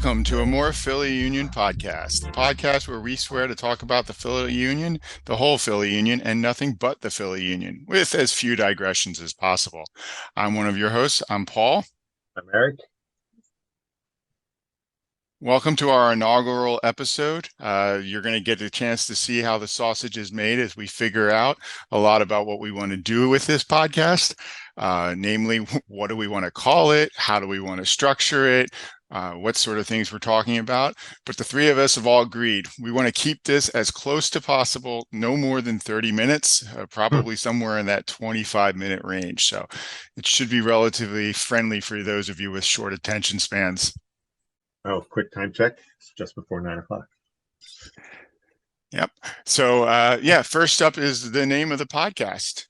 Welcome to a More Philly Union podcast, the podcast where we swear to talk about the Philly Union, the whole Philly Union, and nothing but the Philly Union, with as few digressions as possible. I'm one of your hosts. I'm Paul. I'm Eric. Welcome to our inaugural episode. You're going to get a chance to see how the sausage is made as we figure out a lot about what we want to do with this podcast. Namely, what do we want to call it? How do we want to structure it? What sort of things we're talking about. But the three of us have all agreed we want to keep this as close to possible, no more than 30 minutes, probably somewhere in that 25-minute range. So it should be relatively friendly for those of you with short attention spans. Oh, quick time check. It's just before 9 o'clock. Yep. So, first up is the name of the podcast.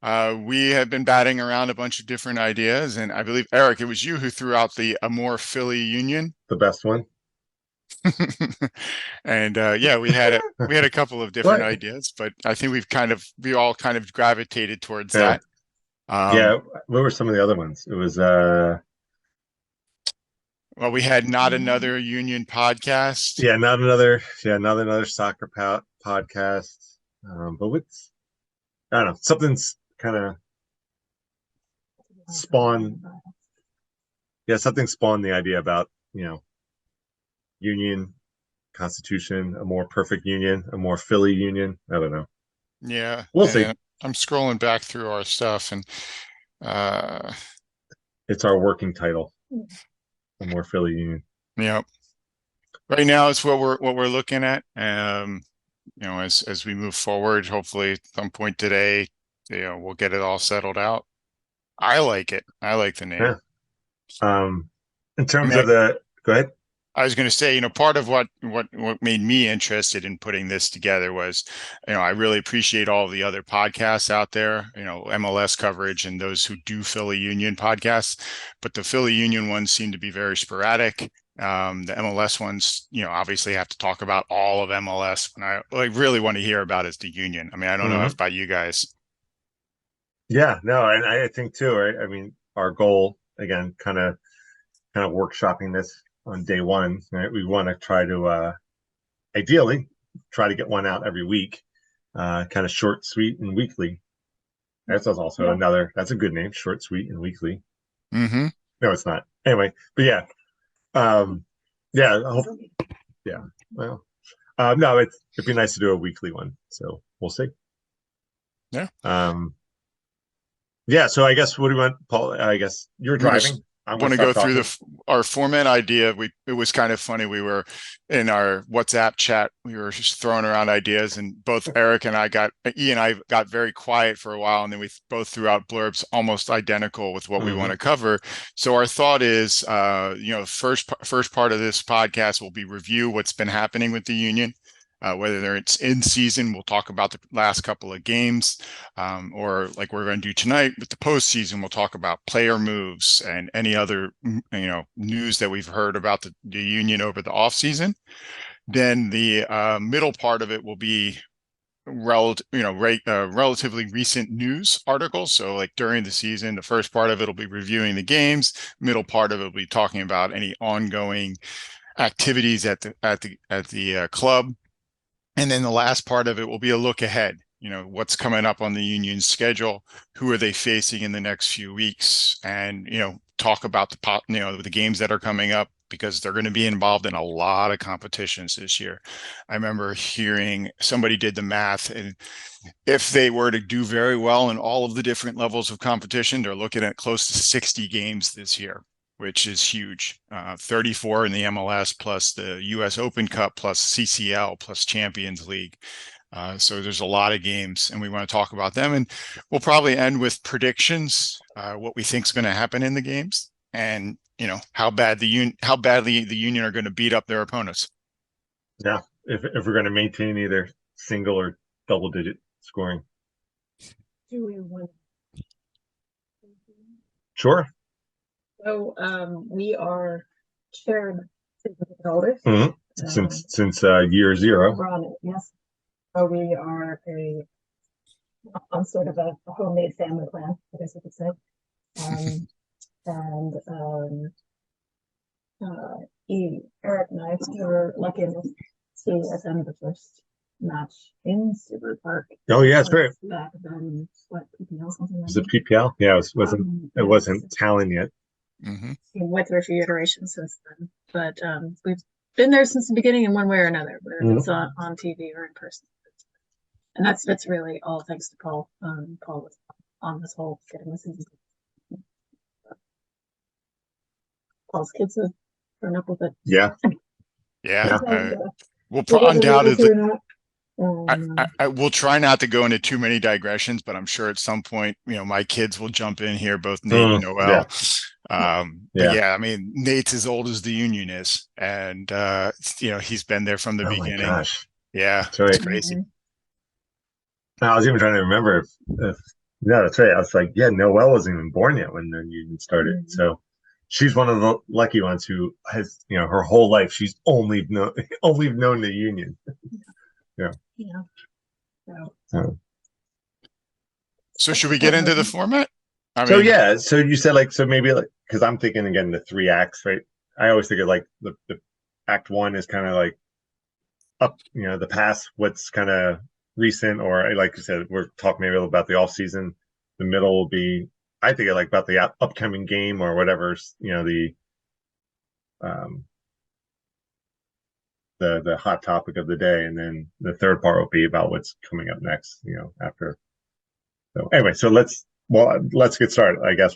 We have been batting around a bunch of different ideas, and I believe, Eric, it was you who threw out the A More Philly Union. The best one. And we had a couple of different What? ideas, but I think we all kind of gravitated towards Yeah. that. Yeah. What were some of the other ones? It was Well, we had Not Another Union podcast. not another soccer podcast. But what's I don't know, something's kind of spawned. Yeah, something spawned the idea about, union, constitution, a more perfect union, a more Philly union. I don't know. Yeah, We'll see. and I'm scrolling back through our stuff, and uh, It's our working title, a more Philly union. yeah, right now it's what we're looking at. As we move forward, hopefully at some point today, we'll get it all settled out. I like it. I like the name. Yeah. In I terms mean, of the, go ahead. I was going to say, part of what made me interested in putting this together was, I really appreciate all the other podcasts out there, MLS coverage and those who do Philly Union podcasts, but the Philly Union ones seem to be very sporadic. The MLS ones, obviously have to talk about all of MLS. And I really want to hear about is the Union. I mean, I don't know if Mhm. about you guys. Yeah, no, and I think too, right? I mean, our goal again, kind of workshopping this on day one, right? We want to try to ideally try to get one out every week, kind of short, sweet, and weekly. That's also another. That's a good name, short, sweet, and weekly. Mm-hmm. No, it's not. Anyway, but yeah, um, yeah, I hope, yeah. Well, no, it'd be nice to do a weekly one. So we'll see. Yeah. Um, yeah. So I guess what do you want, Paul? I guess you're I'm gonna driving. I'm going want to to go start through talking. our format idea. It was kind of funny. We were in our WhatsApp chat. We were just throwing around ideas, and both Eric and E and I got very quiet for a while, and then we both threw out blurbs almost identical with what we want Hmm. to cover. So our thought is, first part of this podcast will be review what's been happening with the union. Whether it's in season, we'll talk about the last couple of games, or like we're going to do tonight with the postseason, we'll talk about player moves and any other news that we've heard about the union over the off season. Then the middle part of it will be relatively recent news articles. So like during the season, the first part of it will be reviewing the games. Middle part of it will be talking about any ongoing activities at the club. And then the last part of it will be a look ahead. What's coming up on the union's schedule, who are they facing in the next few weeks, and talk about the games that are coming up because they're going to be involved in a lot of competitions this year. I remember hearing somebody did the math, and if they were to do very well in all of the different levels of competition, they're looking at close to 60 games this year, which is huge. 34 in the MLS plus the US Open Cup plus CCL plus Champions League. So there's a lot of games, and we want to talk about them. And we'll probably end with predictions, what we think is going to happen in the games, and how badly the Union are going to beat up their opponents. Yeah, if we're going to maintain either single or double digit scoring. Do we want? Sure. So we are shared holders. Mhm. Since year zero. We're on it, yes. So we are on sort of a homemade family plan, I guess you could say. And Eric and I were lucky enough to attend the first match in Super Park. Oh yeah, it's great. Back then, what, PPL, something like Was that? it PPL? Yeah, it wasn't Talon yet. Mm-hmm. We went through a few iterations since then, but we've been there since the beginning in one way or another, whether it's on TV or in person. And that's really all thanks to Paul. Paul was on this whole getting this into Paul's kids have grown up with it. Yeah. Yeah. So, We'll whether they like it undoubtedly. or not, I will try not to go into too many digressions, but I'm sure at some point, my kids will jump in here, both Nate and Noel. But yeah, I mean, Nate's as old as the Union is, and he's been there from the beginning. My gosh. Yeah, that's right. It's crazy. I was even trying to remember if yeah, that's right. I was like, yeah, Noelle wasn't even born yet when the Union started. So she's one of the lucky ones who has, her whole life she's only known the Union. Yeah. So should we get into the format? So you said maybe because I'm thinking again the three acts, right? I always think of the act one is kind of like up, the past, what's kind of recent, or like you said, we're talking maybe a little about the off season. The middle will be, I think, about the upcoming game or whatever, the hot topic of the day, and then the third part will be about what's coming up next, after. So anyway, so let's get started, I guess,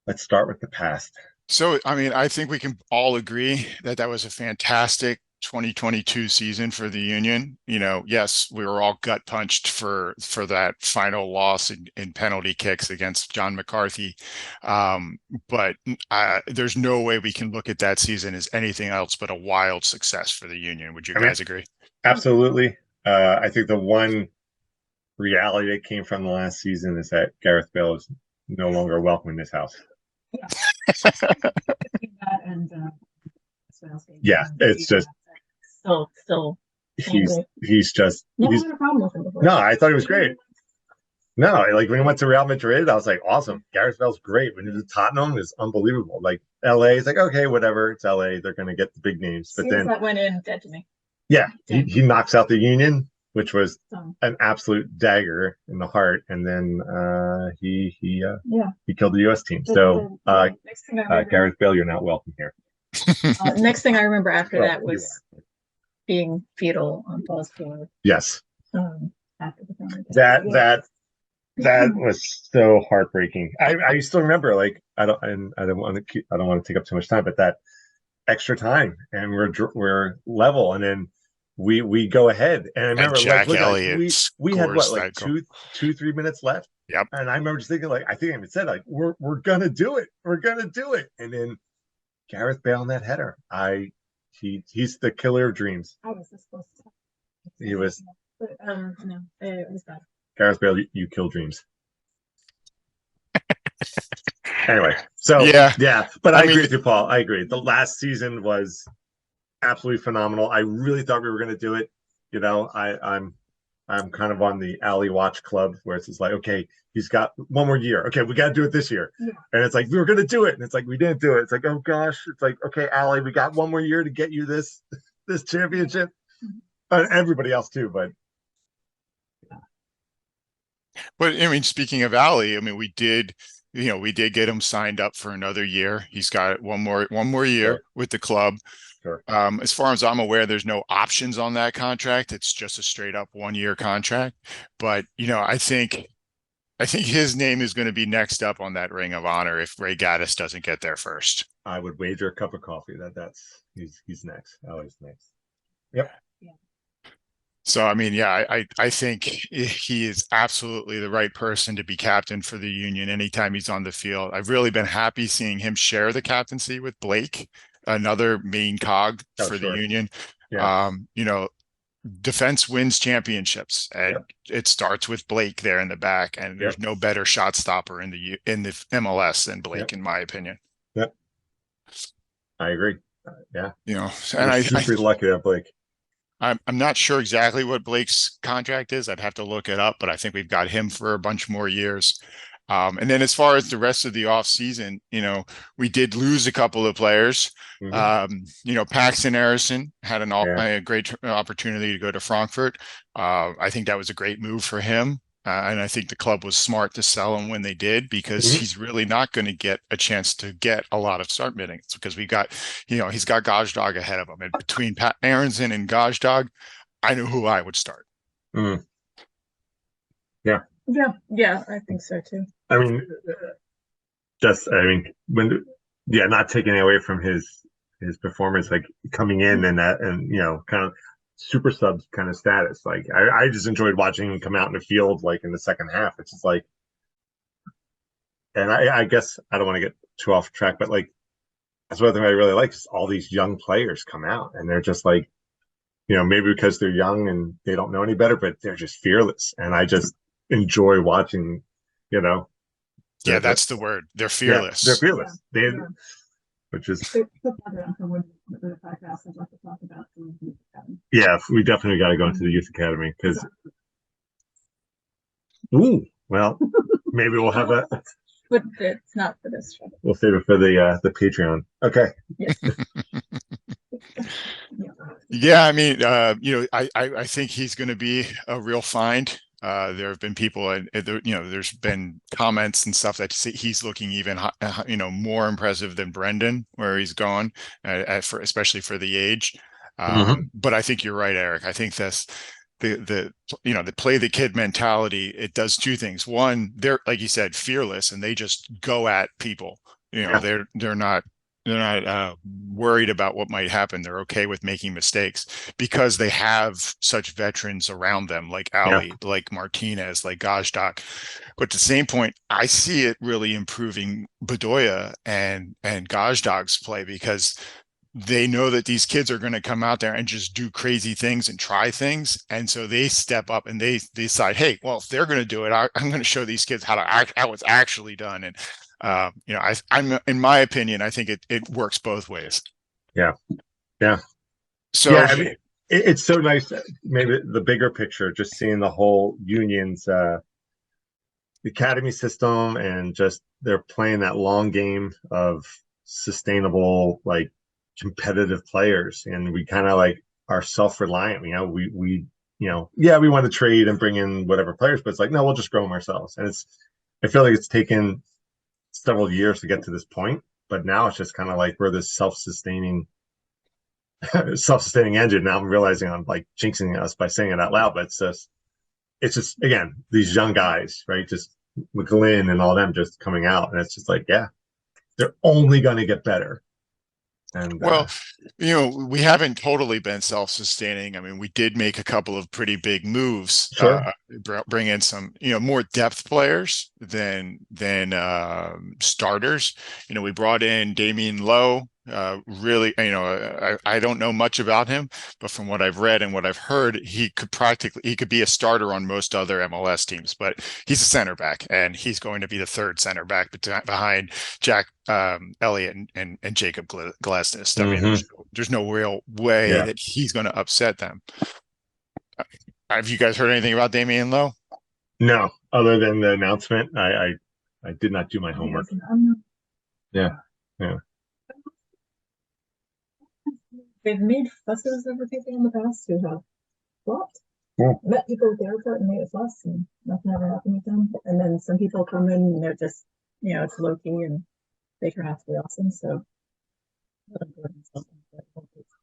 let's start with the past. So, I mean, I think we can all agree that was a fantastic 2022 season for the Union. Yes, we were all gut punched for that final loss in penalty kicks against John McCarthy. But there's no way we can look at that season as anything else but a wild success for the Union. Would you guys agree? Absolutely. I think the one reality that came from the last season is that Gareth Bale is no longer welcome in this house. Yeah, it's just still he's just never had a problem with him before. No, I thought he was great. No, like when he went to Real Madrid, I was like, awesome. Gareth Bale's great. When he was at Tottenham, it's unbelievable. Like LA is like, okay, whatever, it's LA. They're gonna get the big names. But then that went in dead to me. Yeah, he knocks out the Union, which was an absolute dagger in the heart, and then he killed the U.S. team. So Gareth Bale, you're not welcome here. Next thing I remember after that was being fetal on Paul's floor. Yes. After the family. That was so heartbreaking. I still remember, I don't want to take up too much time, but that extra time, and we're level, and then we go ahead, and I remember Jack Elliott we had 2-3 minutes left. Yep. And I remember just thinking, I think I even said, we're gonna do it, and then Gareth Bale in that header, he's the killer of dreams. I was this close to he was but, no, it was bad. Gareth Bale, you kill dreams. Anyway, so but I agree with you, Paul. I agree. The last season was absolutely phenomenal. I really thought we were going to do it. I'm kind of on the Alley Watch Club, where it's just like, okay, he's got one more year. Okay, we got to do it this year. Yeah. And it's like, we were going to do it, and it's like, we didn't do it. It's like, oh gosh, it's like, okay, Alley, we got one more year to get you this championship. Everybody else too, but I mean, speaking of Alley, I mean, we did get him signed up for another year. He's got one more year with the club. Sure. As far as I'm aware, there's no options on that contract. It's just a straight up 1-year contract. But I think his name is going to be next up on that Ring of Honor if Ray Gaddis doesn't get there first. I would wager a cup of coffee he's next. Always next. Yep. Yeah. So, I mean, I think he is absolutely the right person to be captain for the Union anytime he's on the field. I've really been happy seeing him share the captaincy with Blake, another main cog for the Union. Yeah. Defense wins championships, and it starts with Blake there in the back, and there's no better shot stopper in the MLS than Blake, in my opinion. Yep. I agree. And I'm super lucky at Blake. I'm not sure exactly what Blake's contract is. I'd have to look it up, but I think we've got him for a bunch more years. And then as far as the rest of the off season, we did lose a couple of players. Paxton Harrison had a great opportunity to go to Frankfurt. I think that was a great move for him. And I think the club was smart to sell him when they did, because he's really not going to get a chance to get a lot of start minutes, because he's got Gazdag ahead of him. And between Pat Aronson and Gazdag, I know who I would start. Yeah, I think so too. I mean, not taking away from his performance, like coming in and that, and kind of super sub kind of status. Like I just enjoyed watching him come out in the field, like in the second half. It's just like, and I guess I don't want to get too off track, but like that's one thing I really like is all these young players come out and they're just like, maybe because they're young and they don't know any better, but they're just fearless, and I just enjoy watching. Yeah, that's the word. They're fearless. Yeah, they're fearless. Which is we definitely got to go into the youth academy because well, maybe we'll have that. But it's not for this show. We'll save it for the Patreon. Okay. Yeah, I mean, I think he's going to be a real find. There have been people, there's been comments and stuff that say he's looking even, more impressive than Brendan, where he's gone, especially for the age. But I think you're right, Eric. I think that's the play the kid mentality. It does two things. One, they're, like you said, fearless, and they just go at people. They're not worried about what might happen. They're okay with making mistakes because they have such veterans around them, like Ali, like Martinez, like Gazdag. But at the same point, I see it really improving Bedoya and Gazdag's play, because they know that these kids are going to come out there and just do crazy things and try things. And so they step up and they decide, hey, well, if they're going to do it, I'm going to show these kids how it's actually done. And I'm in my opinion, I think it works both ways. Yeah. So I mean, it's so nice. Maybe the bigger picture, just seeing the whole Union's academy system, and just they're playing that long game of sustainable, like competitive players, and we kind of like are self-reliant. We want to trade and bring in whatever players, but it's like, no, we'll just grow them ourselves. And I feel like it's taken several years to get to this point, but now it's just kind of like we're this self-sustaining engine. Now I'm realizing I'm like jinxing us by saying it out loud, but it's just again, these young guys, right? Just McGlynn and all them just coming out, and it's just like, yeah, they're only going to get better. And we haven't totally been self-sustaining. I mean, we did make a couple of pretty big moves, bring in some, more depth players than starters. We brought in Damian Lowe. Really, I don't know much about him, but from what I've read and what I've heard, he could be a starter on most other MLS teams, but he's a center back, and he's going to be the third center back behind Jack Elliott and Jacob Glesnes. I mean, there's no real way that he's going to upset them. Have you guys heard anything about Damian Lowe? No, other than the announcement. I did not do my homework. Yeah. They've made fusses over people in the past who have flopped. Met people with the airport and made a fuss, and nothing ever happened with them. And then some people come in and they're just, it's low key, and they turn out to be awesome. So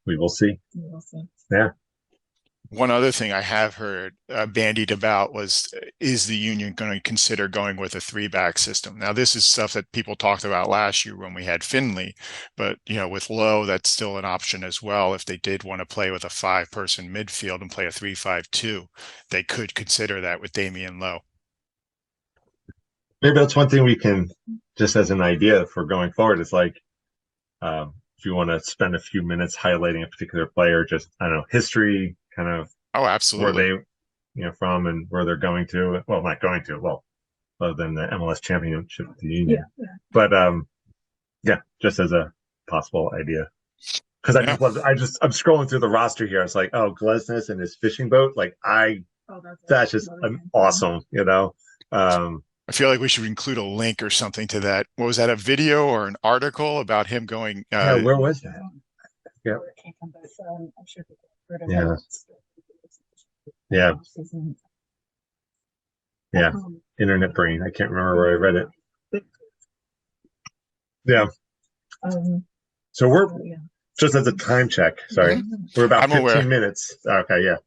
we will see. Yeah. One other thing I have heard bandied about is the Union going to consider going with a 3-back system? Now, this is stuff that people talked about last year when we had Finley, but with Lowe, that's still an option as well. If they did want to play with a 5-person midfield and play a 3-5-2, they could consider that with Damian Lowe. Maybe that's one thing we can, just as an idea for going forward, is like, if you want to spend a few minutes highlighting a particular player, just, I don't know, history, kind of absolutely, where they from and where they're going to. Well, not going to, other than the MLS championship with the Union. But just as a possible idea, because I'm scrolling through the roster here. It's like, oh, Glesnes and his fishing boat, like that's just awesome. I feel like we should include a link or something to that. What was that, a video or an article about him going? Yeah, where was that? Yeah. Where it came from, but I'm sure people have heard of Yeah. it. Yeah. Season. Yeah. Internet brain. I can't remember where I read it. Yeah. So we're just as a time check. Sorry, we're about I'm 15 aware. minutes. Okay, yeah.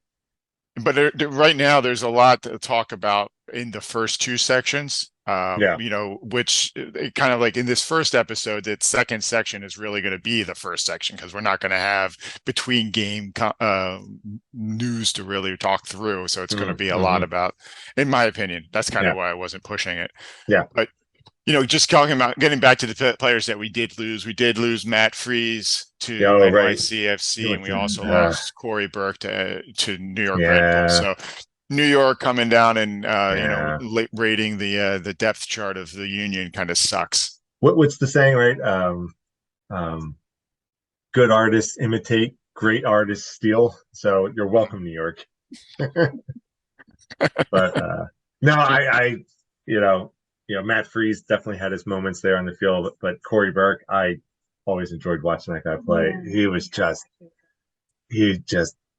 But right now, there's a lot to talk about in the first two sections. Yeah. You know, which kind of like in this first episode, that second section is really going to be the first section because we're not going to have between game news to really talk through. So it's going to be a lot about, in my opinion, that's kind of why I wasn't pushing it. Yeah. But you know, just talking about getting back to the players that we did lose Matt Freeze to NYCFC, and we also lost Corey Burke to New York Red Bulls. So New York coming down and you know, rating the depth chart of the Union kind of sucks. What's the saying, right? Good artists imitate, great artists steal. So you're welcome, New York. But no, I you know, Matt Freeze definitely had his moments there on the field, but Corey Burke, I always enjoyed watching that guy play.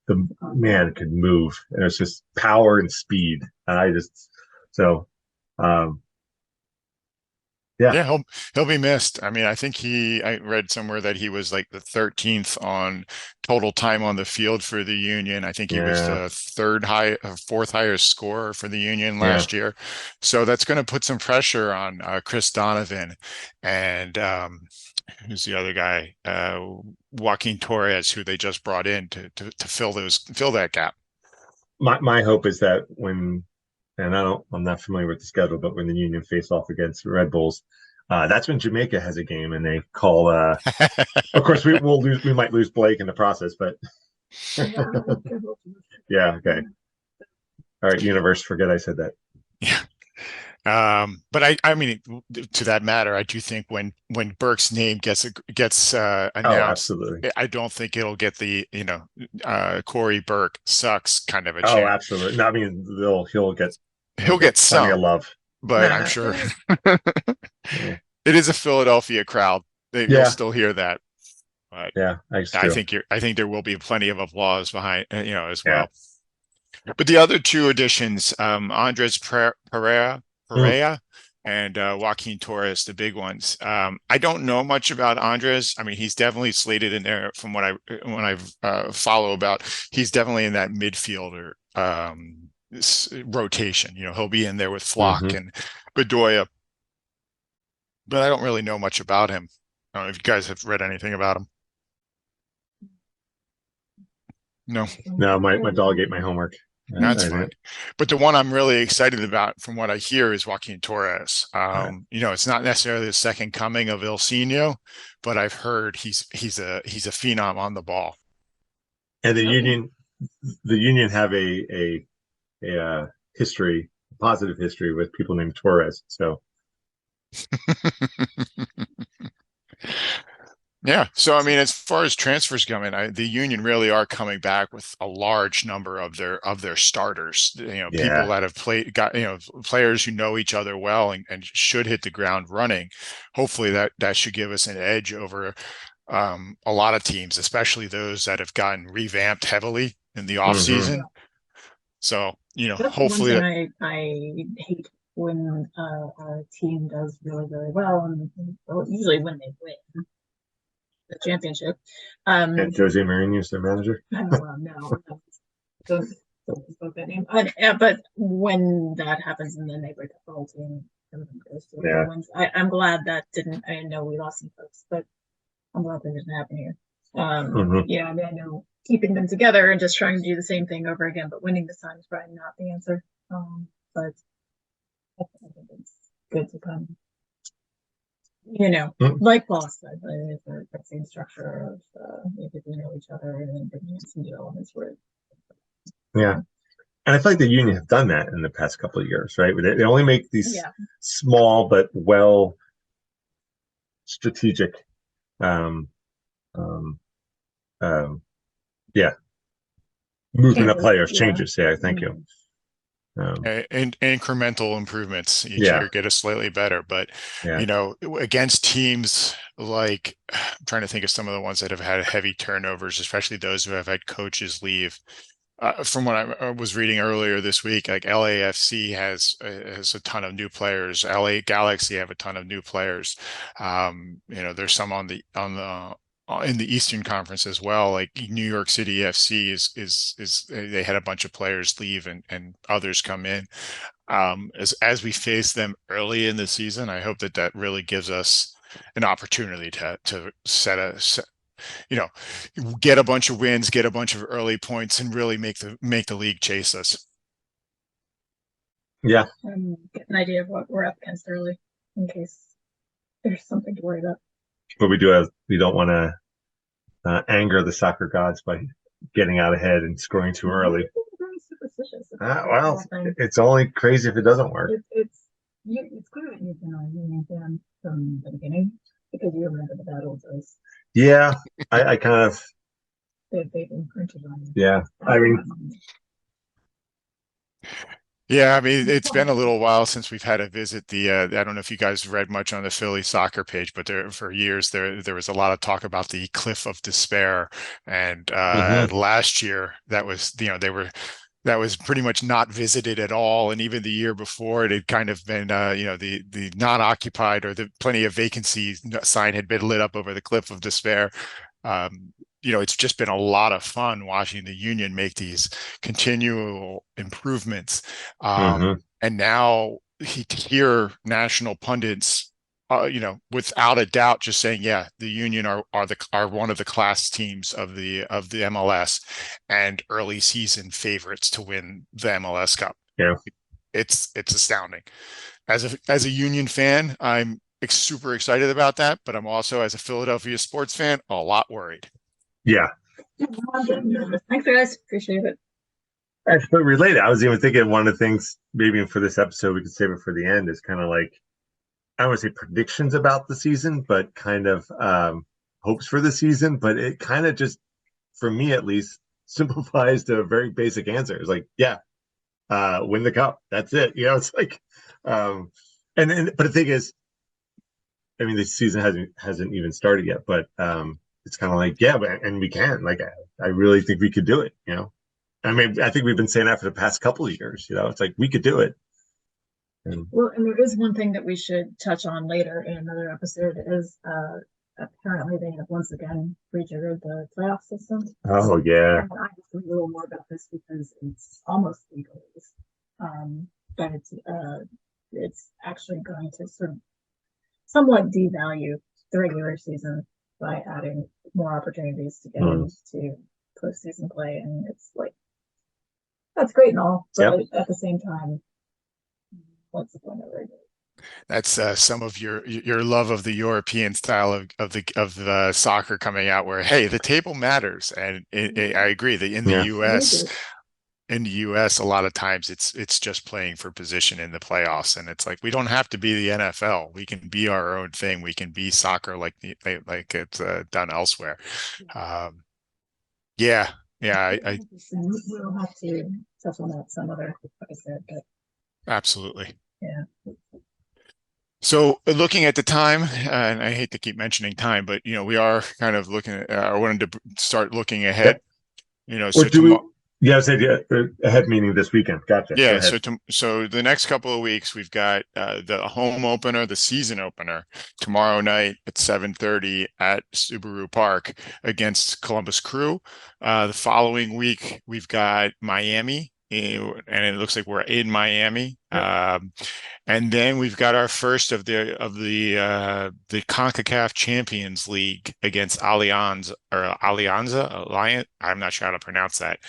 The man could move, and it was just power and speed. And yeah, he'll be missed. I mean, I think I read somewhere that he was like the 13th on total time on the field for the Union. I think he was the fourth highest scorer for the Union last year. So that's going to put some pressure on Chris Donovan and who's the other guy, Joaquin Torres, who they just brought in to fill that gap. My hope is that I'm not familiar with the schedule, but when the Union face off against Red Bulls, that's when Jamaica has a game, and they call. Of course, we might lose Blake in the process, but yeah, okay. All right, universe, forget I said that. Yeah. But I mean, to that matter, I do think when Burke's name gets announced, absolutely. I don't think it'll get the Corey Burke sucks kind of a chance. Oh, absolutely. No, I mean, he'll get some plenty of love, but I'm sure it is a Philadelphia crowd. You'll still hear that. But yeah, I think there will be plenty of applause behind as well. But the other two additions, Andres Perea and Joaquin Torres, the big ones. I don't know much about Andres. I mean, he's definitely slated in there from what I follow about. He's definitely in that midfielder rotation. You know, he'll be in there with Flock and Bedoya. But I don't really know much about him. I don't know if you guys have read anything about him. No, my dog ate my homework. That's fine. But the one I'm really excited about from what I hear is Joaquin Torres. It's not necessarily the second coming of Ilsinho, but I've heard he's a phenom on the ball. And the Union have a positive history with people named Torres. So yeah. So, I mean, as far as transfers coming, the Union really are coming back with a large number of their starters. People that have players who know each other well and should hit the ground running. Hopefully that should give us an edge over a lot of teams, especially those that have gotten revamped heavily in the off season. So, that's hopefully one thing I hate when a team does really, really well, and usually when they win the championship. And Jose Mourinho's their manager? No. Don't spoke that name. But when that happens and then they break up the whole team, everyone goes to the wins. I'm glad that didn't. I know we lost some folks, but I'm glad that didn't happen here. Yeah, I mean, I know keeping them together and just trying to do the same thing over again, but winning this time is probably not the answer. But I think it's good to come. Like Paul said, the same structure of if we know each other and then bringing in some new elements for it. Yeah. And I feel like the Union have done that in the past couple of years, right? They only make these small but well strategic movement of players, changes. Yeah, thank you. And incremental improvements each Yeah, year get us slightly better. But, yeah. against teams like, I'm trying to think of some of the ones that have had heavy turnovers, especially those who have had coaches leave. From what I was reading earlier this week, like LAFC has a ton of new players. LA Galaxy have a ton of new players. There's some on the in the Eastern Conference as well. Like New York City FC is they had a bunch of players leave and others come in. As we face them early in the season, I hope that really gives us an opportunity to you know, get a bunch of wins, get a bunch of early points, and really make the league chase us. Yeah. And get an idea of what we're up against early in case there's something to worry about. But we don't want to anger the soccer gods by getting out ahead and scoring too early. Very superstitious. Well, it's only crazy if it doesn't work. It's clear that you've been a Union fan from the beginning because you remember the bad old days. Yeah, I kind of. They've imprinted on you. Yeah, I mean. Yeah, I mean, it's been a little while since we've had a visit. I don't know if you guys read much on the Philly soccer page, but for years there was a lot of talk about the cliff of despair. And last year that was, that was pretty much not visited at all. And even the year before, it had kind of been, the not occupied or the plenty of vacancies sign had been lit up over the cliff of despair. It's just been a lot of fun watching the Union make these continual improvements. And now to hear national pundits, without a doubt, just saying, yeah, the Union are one of the class teams of the MLS and early season favorites to win the MLS Cup. Yeah, it's astounding. As a Union fan, I'm super excited about that, but I'm also, as a Philadelphia sports fan, a lot worried. Yeah. Thanks, guys. Appreciate it. Actually, related, I was even thinking one of the things maybe for this episode we could save it for the end is kind of like, I don't want to say predictions about the season, but kind of hopes for the season. But it kind of just, for me at least, simplifies to a very basic answer. It's like, yeah, win the cup. That's it. It's like, but the thing is, I mean, the season hasn't even started yet, but it's kind of like, yeah, and we can. Like, I really think we could do it. I mean, I think we've been saying that for the past couple of years. It's like we could do it. Well, and there is one thing that we should touch on later in another episode is apparently they have once again rejiggered the playoff system. Oh yeah. And I have to read a little more about this because it's almost legalese. But it's actually going to sort of somewhat devalue the regular season by adding more opportunities to get into postseason play. And it's like, that's great and all, but at the same time, what's the point of it? That's some of your love of the European style of the soccer coming out, where hey, the table matters, and I agree that in the U.S. a lot of times it's just playing for position in the playoffs, and it's like we don't have to be the NFL. We can be our own thing. We can be soccer like it's done elsewhere. Yeah. We'll have to touch on that some other episode, but absolutely. Yeah. So looking at the time, and I hate to keep mentioning time, but we are kind of looking at, I wanted to start looking ahead. I said ahead meaning this weekend. Gotcha. Yeah. So the next couple of weeks, we've got the home opener, the season opener tomorrow night at 7:30 at Subaru Park against Columbus Crew. The following week, we've got Miami, and it looks like we're in Miami. And then we've got our first of the CONCACAF Champions League against Alianza. I'm not sure how to pronounce that.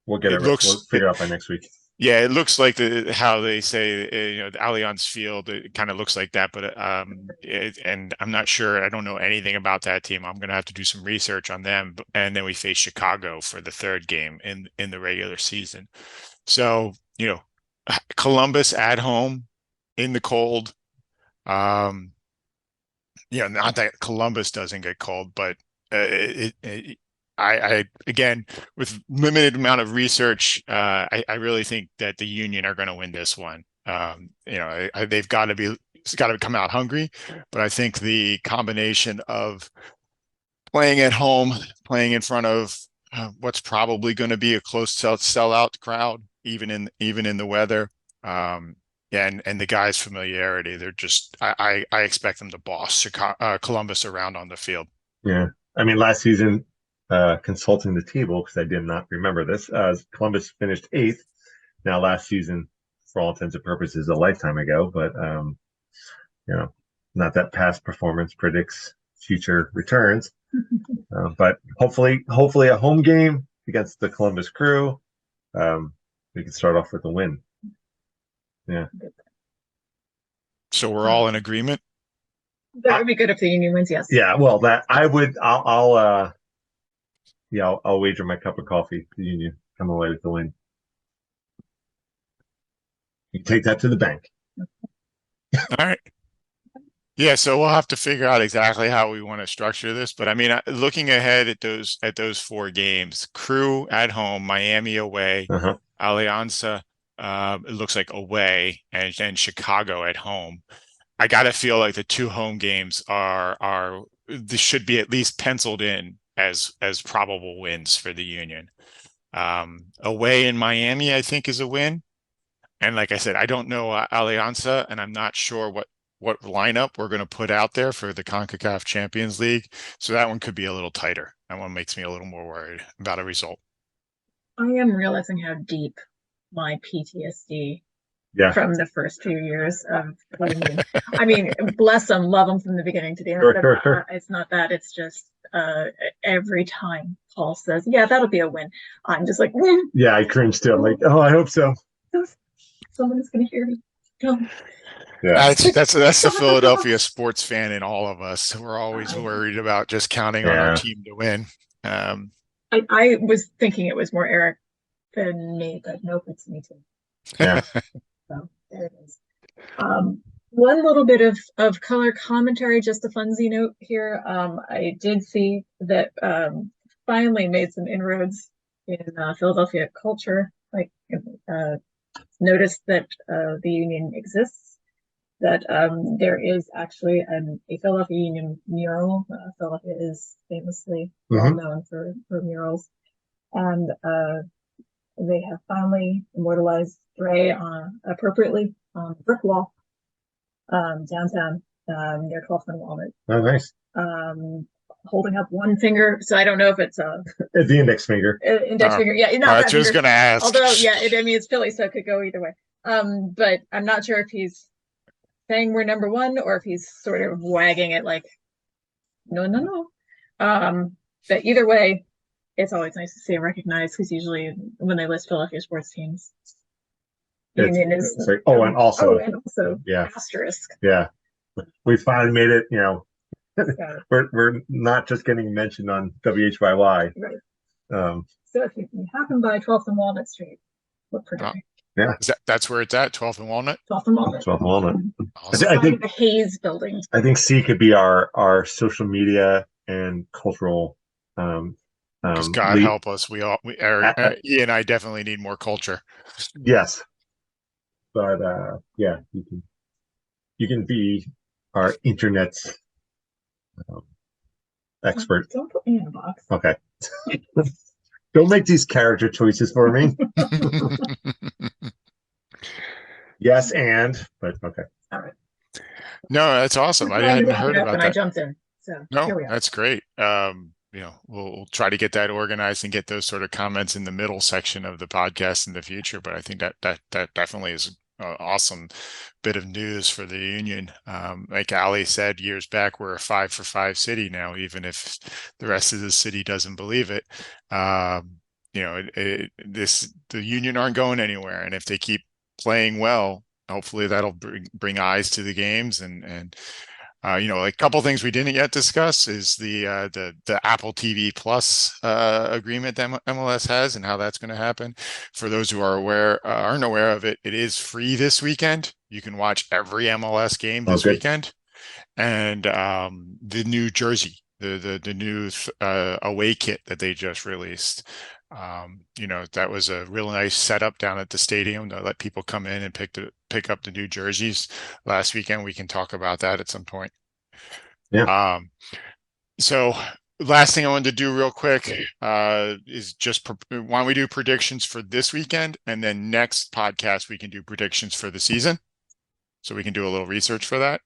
We'll we'll figure it out by next week. Yeah, it looks like how they say, the Allianz Field. It kind of looks like that, but and I'm not sure. I don't know anything about that team. I'm going to have to do some research on them. And then we face Chicago for the third game in the regular season. So, Columbus at home in the cold. Not that Columbus doesn't get cold, but I again, with limited amount of research, I really think that the Union are going to win this one. They've got to be, it's got to come out hungry, but I think the combination of playing at home, playing in front of what's probably going to be a close sellout crowd, even in the weather. And the guys' familiarity, they're just I expect them to boss Columbus around on the field. Yeah. I mean, last season, consulting the table, because I did not remember this, Columbus finished eighth. Now, last season, for all intents and purposes, a lifetime ago, but you know, not that past performance predicts future returns. But hopefully a home game against the Columbus Crew, we can start off with a win. Yeah. So we're all in agreement. That would be good if the Union wins. Yes. Yeah. Well, that I would. I'll wager my cup of coffee. The Union come away with the win. You take that to the bank. All right. Yeah, so we'll have to figure out exactly how we want to structure this. But I mean, looking ahead at those 4 games, Crew at home, Miami away, Alianza, it looks like away, and then Chicago at home. I gotta feel like the 2 home games are this should be at least penciled in as probable wins for the Union. Away in Miami, I think, is a win. And like I said, I don't know Alianza, and I'm not sure what lineup we're going to put out there for the CONCACAF Champions League. So that one could be a little tighter. That one makes me a little more worried about a result. I am realizing how deep my PTSD from the first few years of playing. I mean, bless them, love them from the beginning to the end. Sure. It's not that. It's just every time Paul says, yeah, that'll be a win, I'm just like, yeah, I cringe too. I'm like, oh, I hope so. Someone's going to hear me. Yeah, that's the Philadelphia sports fan in all of us. We're always worried about just counting on our team to win. I was thinking it was more Eric than me, but nope, it's me too. Yeah. So there it is. One little bit of color commentary, just a funsy note here. I did see that finally made some inroads in Philadelphia culture. Like noticed that the Union exists, that there is actually a Philadelphia Union mural. Philadelphia is famously well known for murals. And they have finally immortalized Dre appropriately on the brick wall downtown near 12th and Walnut. Oh, nice. Holding up one finger, so I don't know if it's the index finger. Index finger, yeah. Not I was just going to ask. Although, yeah, I mean it's Philly, so it could go either way. But I'm not sure if he's saying we're number one or if he's sort of wagging it like, no. But either way, it's always nice to see him recognized because usually when they list Philadelphia sports teams, Union is like, and also yeah, asterisk. Yeah, we finally made it. We're not just getting mentioned on WHYY. Right. So if you happen by 12th and Walnut Street, look for Dre. Yeah, that's where it's at. 12th and Walnut. 12th and Walnut. 12th and Walnut. Awesome. I think the Hayes Building. I think C could be our social media and cultural. Because God help us, Eric, E and I definitely need more culture. Yes, but yeah, you can be our internet expert. Don't put me in a box. Okay. Don't make these character choices for me. Yes, but okay. All right. No, that's awesome. I hadn't heard about that. I jumped in. So no, that's great. We'll try to get that organized and get those sort of comments in the middle section of the podcast in the future. But I think that definitely is an awesome bit of news for the Union. Like Ali said years back, we're a 5-for-5 city now, even if the rest of the city doesn't believe it. The Union aren't going anywhere, and if they keep playing well, hopefully that'll bring eyes to the games and. A couple things we didn't yet discuss is the Apple TV Plus agreement that MLS has and how that's going to happen. For those who aren't aware of it, it is free this weekend. You can watch every MLS game this weekend, and the new jersey the new away kit that they just released. That was a real nice setup down at the stadium to let people come in and pick up the new jerseys last weekend. We can talk about that at some point. Yeah. So last thing I wanted to do real quick is just why don't we do predictions for this weekend, and then next podcast we can do predictions for the season. So we can do a little research for that.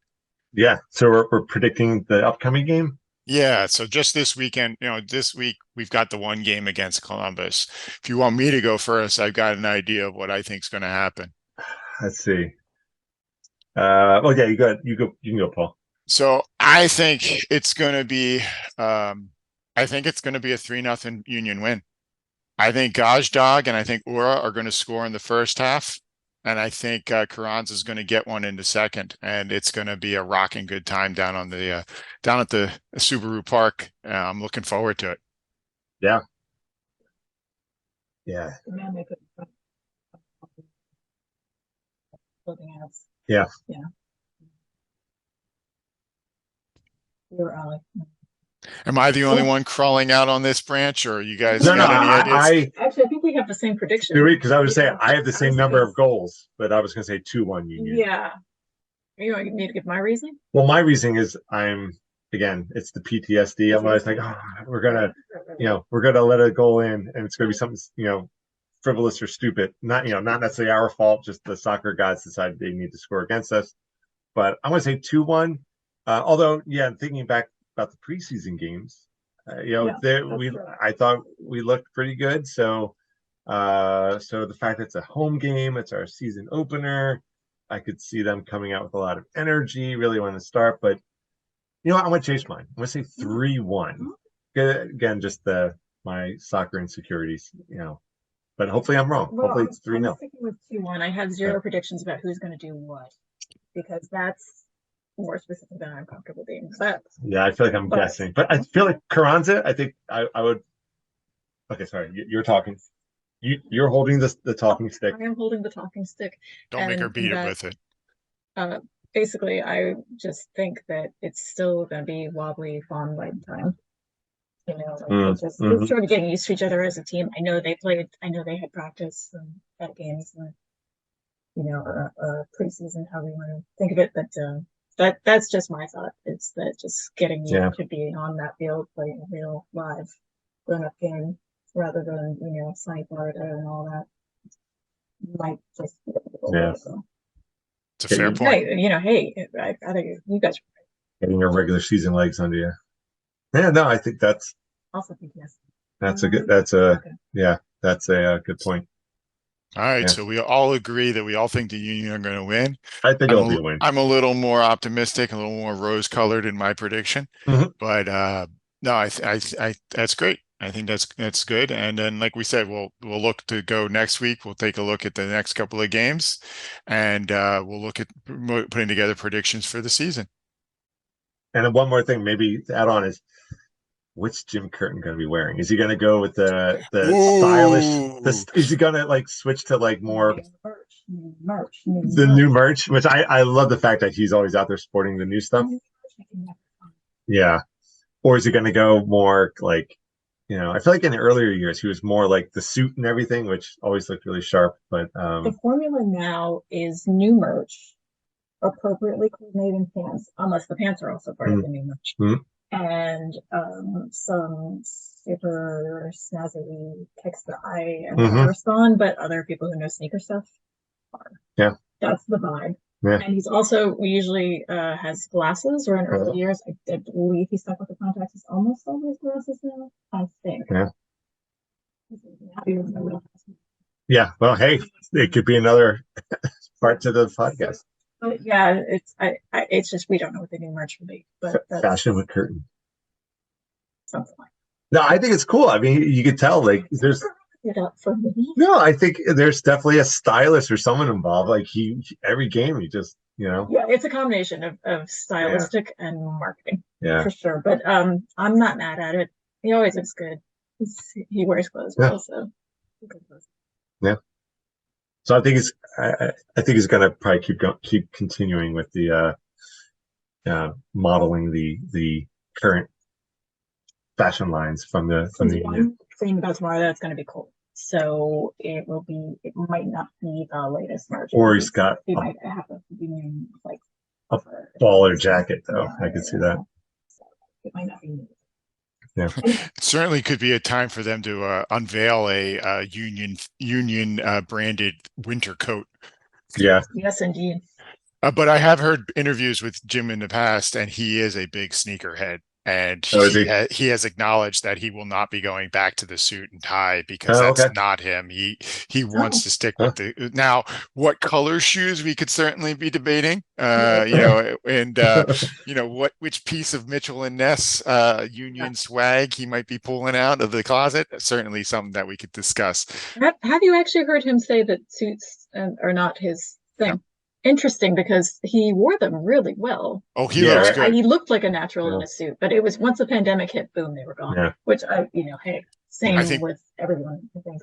Yeah. So we're predicting the upcoming game. Yeah, so just this weekend, this week we've got the one game against Columbus. If you want me to go first, I've got an idea of what I think is going to happen. Let's see. Well, yeah, you can go, Paul. So I think it's going to be, a 3-0 Union win. I think Gazdag and I think Ura are going to score in the first half. And I think Carranza is going to get one in the second, and it's going to be a rocking good time down at the Subaru Park. I'm looking forward to it. Yeah. Yeah. Yeah. Yeah. You're Ali. Am I the only one crawling out on this branch, or you guys No, got any ideas? Actually, I think we have the same prediction. Because I was saying I have the same number of goals, but I was going to say 2-1 Union. Yeah. You want me to give my reasoning? Well, my reasoning is it's the PTSD. I'm always like, we're gonna let a goal in, and it's gonna be something, frivolous or stupid. Not necessarily our fault. Just the soccer gods decided they need to score against us. But I'm gonna say 2-1. Although, thinking back about the preseason games, I thought we looked pretty good. So the fact that it's a home game, it's our season opener. I could see them coming out with a lot of energy, really want to start. But I'm going to change mine. I'm going to say 3-1. Again, just my soccer insecurities, But hopefully I'm wrong. Well, hopefully it's 3-0. I'm sticking with 2-1. I have zero predictions about who's going to do what, because that's more specific than I'm comfortable being. Yeah, I feel like I'm guessing. But I feel like Carranza, I think I would. Okay, sorry. You're talking. You're holding the talking stick. I am holding the talking stick. Don't make her beat it with it. Basically, I just think that it's still going to be wobbly, fawn light time. We're sort of getting used to each other as a team. I know they had practice at games, preseason, how we want to think of it. But that's just my thought. It's that just getting you to be on that field, playing a real live grown-up game, rather than sunny Florida and all that. Might just It's a fair point. Hey, I think you guys are getting your regular season legs under you. Yeah, no, I think that's also PTSD. That's a good point. All right, so we all agree that we all think the Union are going to win. I think it'll be a win. I'm a little more optimistic, a little more rose-colored in my prediction, but no, I that's great. I think that's good. And then, like we said, we'll look to go next week. We'll take a look at the next couple of games, and we'll look at putting together predictions for the season. And then one more thing, maybe to add on, is which Jim Curtin going to be wearing? Is he going to go with the stylish? Is he going to switch to more merch? The new merch, which I love the fact that he's always out there sporting the new stuff. Yeah, or is he going to go more I feel like in the earlier years he was more like the suit and everything, which always looked really sharp. But the formula now is new merch, appropriately coordinating pants, unless the pants are also part of the new merch, and some super snazzy kicks that I am not versed on, but other people who know sneaker stuff are. Yeah, that's the vibe. Yeah. And he's also usually has glasses, or in early years, I believe he stuck with the contacts. He's almost always glasses now, I think. Yeah. Well, hey, it could be another part to the podcast. But yeah, it's just we don't know what the new merch will be. But fashion with Curtin. Something like that. No, I think it's cool. I mean, you could tell there's. No, I think there's definitely a stylist or someone involved. Every game he just Yeah, it's a combination of stylistic and marketing. Yeah, for sure. But I'm not mad at it. He always looks good. He wears clothes well, so. Yeah. So I think he's going to probably keep continuing with the modeling the current fashion lines from the union. One thing about tomorrow, that's going to be cold. So it might not be the latest version. Or he's got we might have a union like a baller jacket though. Yeah, I could see that. So it might not be. Yeah, it certainly could be a time for them to unveil a union branded winter coat. Yeah. Yes, indeed. But I have heard interviews with Jim in the past, and he is a big sneakerhead. And he has acknowledged that he will not be going back to the suit and tie because that's not him. He wants to stick with the now. What color shoes we could certainly be debating, and which piece of Mitchell and Ness union swag he might be pulling out of the closet. Certainly something that we could discuss. Have you actually heard him say that suits are not his thing? No. Interesting, because he wore them really well. Oh, he looks good. He looked like a natural in a suit, but it was once the pandemic hit, boom, they were gone. Yeah. Which same with everyone, I think.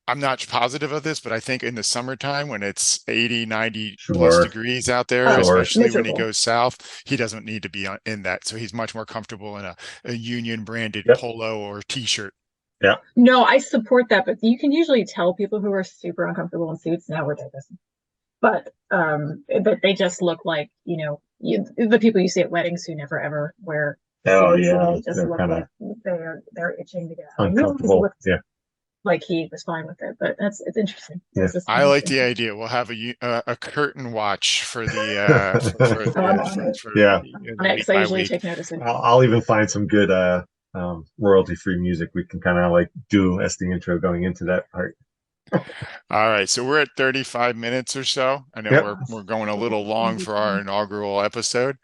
I'm not positive of this, but I think in the summertime when it's 80, 90 plus degrees out there, especially when he goes south, he doesn't need to be in that. So he's much more comfortable in a union branded polo or t-shirt. Yeah. No, I support that, but you can usually tell people who are super uncomfortable in suits nowadays. But they just look like, the people you see at weddings who never ever wear. Oh yeah, just look like they're itching to get out. Uncomfortable. Yeah. Like he was fine with it, but it's interesting. Yeah. I like the idea. We'll have a curtain watch for the I usually take notice. I'll even find some good royalty-free music. We can kind of like do as the intro going into that part. All right, so we're at 35 minutes or so. I know we're going a little long for our inaugural episode,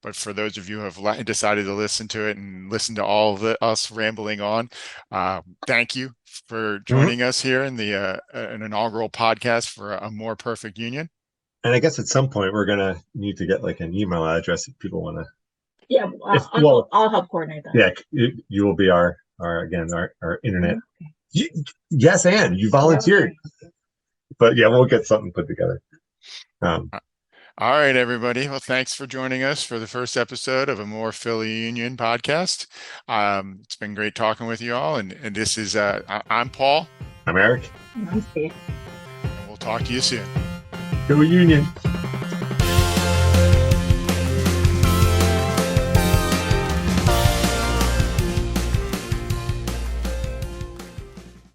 but for those of you who have decided to listen to it and listen to all of us rambling on, thank you for joining us here in the an inaugural podcast for a more perfect union. And I guess at some point we're gonna need to get like an email address if people want to. Yeah, I'll help coordinate that. Yeah, you will be our internet. Yes, Anne, you volunteered. But yeah, we'll get something put together. All right, everybody. Well, thanks for joining us for the first episode of a More Philly Union podcast. It's been great talking with you all. And this is, I'm Paul. I'm Eric. And I'm Steve. And we'll talk to you soon. Go Union.